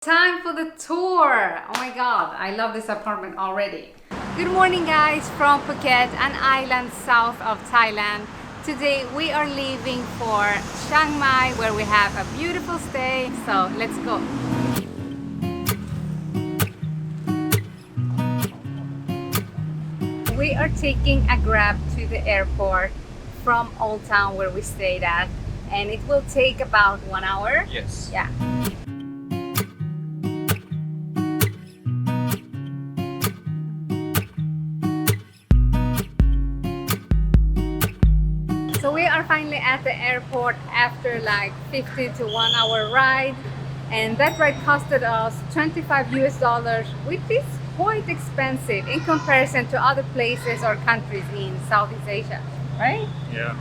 Time for the tour. Oh my god, I love this apartment already. Good morning guys from Phuket, an island south of Thailand. Today we are leaving for Chiang Mai where we have a beautiful stay. So let's go. We are taking a grab to the airport from Old Town where we stayed at, and it will take about 1 hour. Yes. Yeah. So we are finally at the airport after like 50 to 1 hour ride, and that ride costed us $25 US, which is quite expensive in comparison to other places or countries in Southeast Asia, right? Yeah.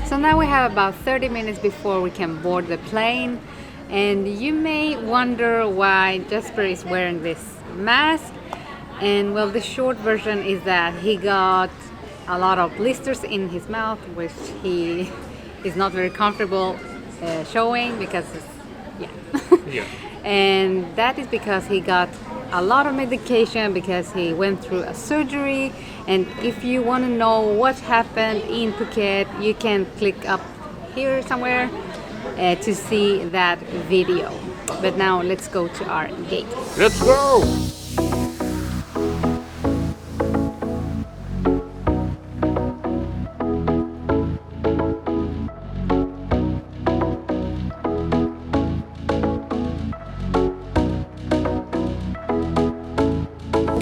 So now we have about 30 minutes before we can board the plane. And you may wonder why Jesper is wearing this mask. And well, the short version is that he got a lot of blisters in his mouth, which he is not very comfortable showing because it's, Yeah. And that is because he got a lot of medication because he went through a surgery. And if you want to know what happened in Phuket, you can click up here somewhere to see that video. But now let's go to our gate. Let's go!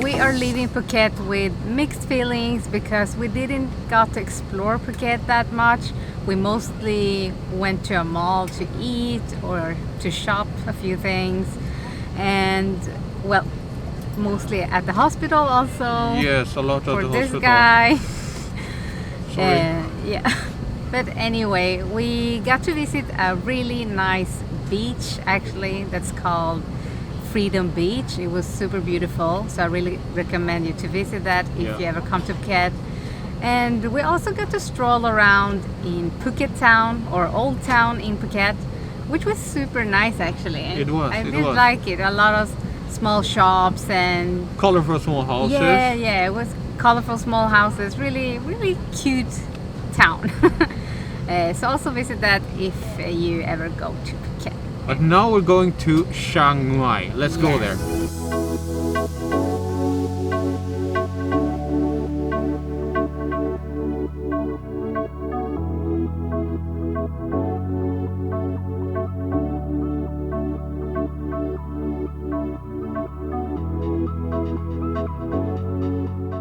We are leaving Phuket with mixed feelings because we didn't got to explore Phuket that much. We mostly went to a mall to eat or to shop a few things, and well, mostly at the hospital also. Yes, a lot for of the this hospital. guy. Sorry. Yeah. But anyway, we got to visit a really nice beach actually that's called Freedom Beach. It was super beautiful, so I really recommend you to visit that if you ever come to Phuket. And we also got to stroll around in Phuket town or Old Town in Phuket, which was super nice actually. It was. I did like it. A lot of small shops and Colorful small houses. yeah, it was colorful small houses. Really cute town. So also visit that if you ever go to Phuket. But now we're going to Chiang Mai. Let's go there.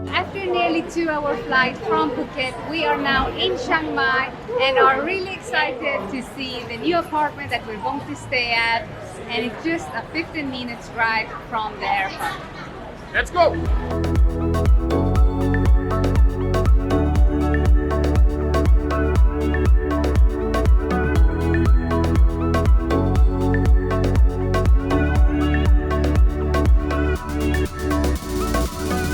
After nearly 2-hour flight from Phuket, we are now in Chiang Mai and are really excited to see the new apartment that we're going to stay at. And it's just a 15 minutes ride from the airport. Let's go!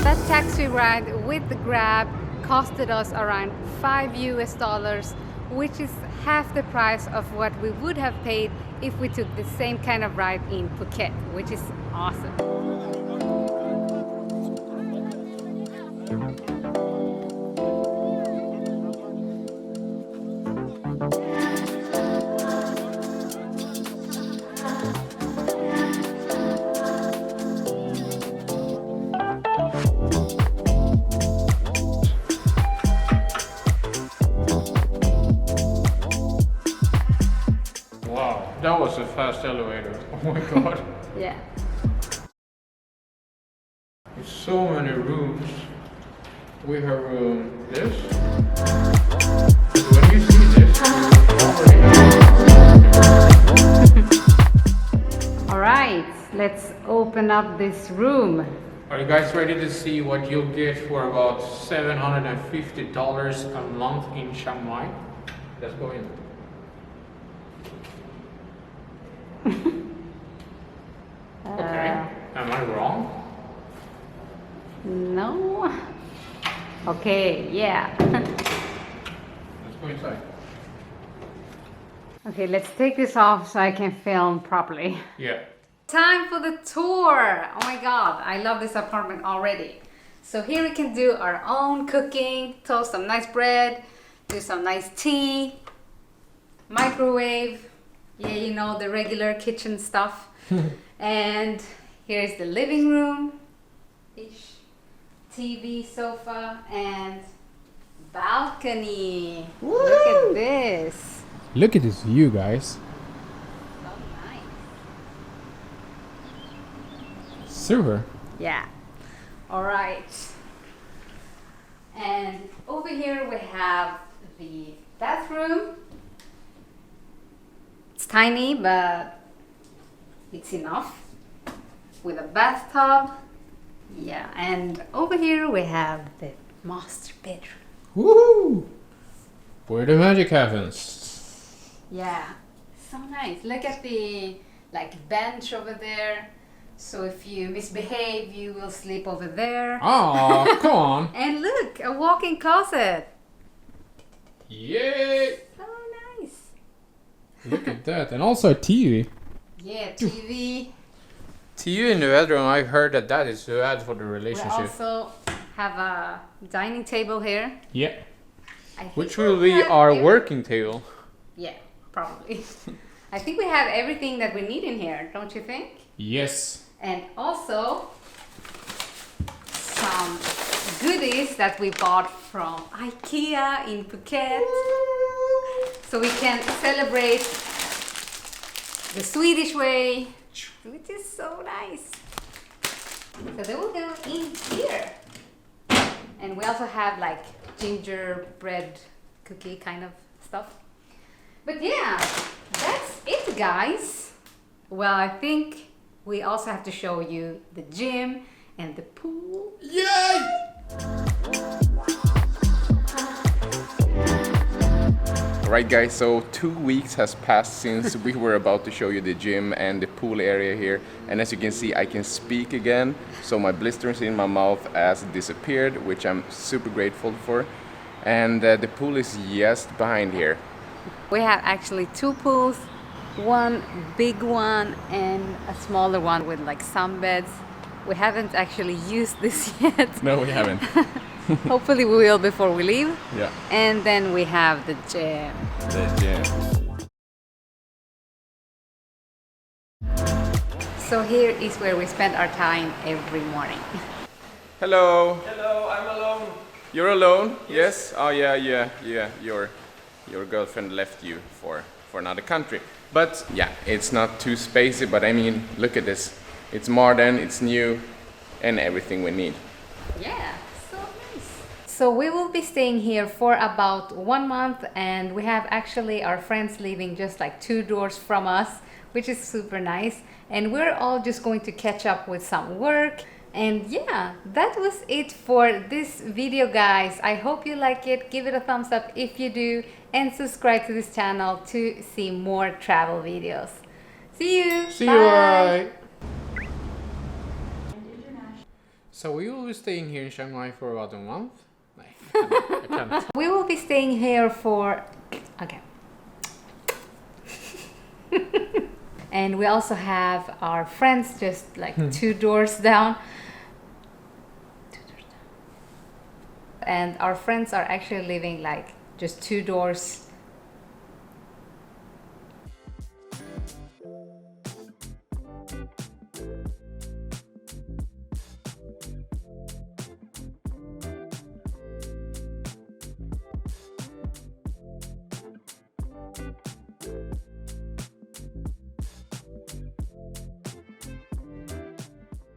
That taxi ride with the Grab costed us around $5 US, which is half the price of what we would have paid if we took the same kind of ride in Phuket, which is awesome. Wow, that was a fast elevator. Oh my god. Yeah. So many rooms. We have room this. When you see this, you already All right, let's open up this room. Are you guys ready to see what you'll get for about $750 a month in Chiang Mai? Let's go in. Okay, am I wrong? No, Okay, yeah. Let's go inside. Okay, let's take this off so I can film properly. Yeah. Time for the tour. Oh my god, I love this apartment already. So here we can do our own cooking, toast some nice bread, do some nice tea, microwave, yeah, you know, the regular kitchen stuff. And here's the living room, TV, sofa, and balcony. Woo! Look at this. Look at this view, guys. So nice. Super. Yeah. All right. And over here we have the bathroom. It's tiny, but it's enough. With a bathtub. Yeah, and over here we have the master bedroom. Woohoo! Where the magic happens. Yeah, so nice. Look at the bench over there. So if you misbehave, you will sleep over there. Oh, come on. And look, a walk-in closet. Yay! So nice. Look at that. And also a TV. Yeah, TV. TV in the bedroom, I heard that is bad for the We relationship. also have a dining table here. Yeah. I think Which we will be have our working table. Yeah, probably. I think we have everything that we need in here, don't you think? Yes. And also some goodies that we bought from IKEA in Phuket. So we can celebrate the Swedish way, which is so nice. So they will go in here. And we also have like gingerbread cookie kind of stuff. But yeah, that's it, guys. Well, I think we also have to show you the gym and the pool. Yay! Alright guys, so 2 weeks has passed since we were about to show you the gym and the pool area here, and as you can see I can speak again, so my blisters in my mouth has disappeared, which I'm super grateful for, and the pool is just behind here. We have actually 2 pools, one big one and a smaller one with like sunbeds. We haven't actually used this yet. No, we haven't. Hopefully we will before we leave. Yeah. And then we have the gym. The gym. So here is where we spend our time every morning. Hello. Hello, I'm alone. You're alone? Yes? Oh yeah. Your girlfriend left you for another country. But yeah, it's not too spacey, but I mean, look at this. It's modern, it's new, and everything we need. Yeah, so nice. So we will be staying here for about 1 month, and we have actually our friends living just like 2 doors from us, which is super nice. And we're all just going to catch up with some work. And yeah, that was it for this video, guys. I hope you like it. Give it a thumbs up if you do, and subscribe to this channel to see more travel videos. See you. See you, bye. So we will be staying here in Chiang Mai for about a month? I can't. We will be staying here for... Okay. And we also have our friends just like 2 doors down. And our friends are actually living like just 2 doors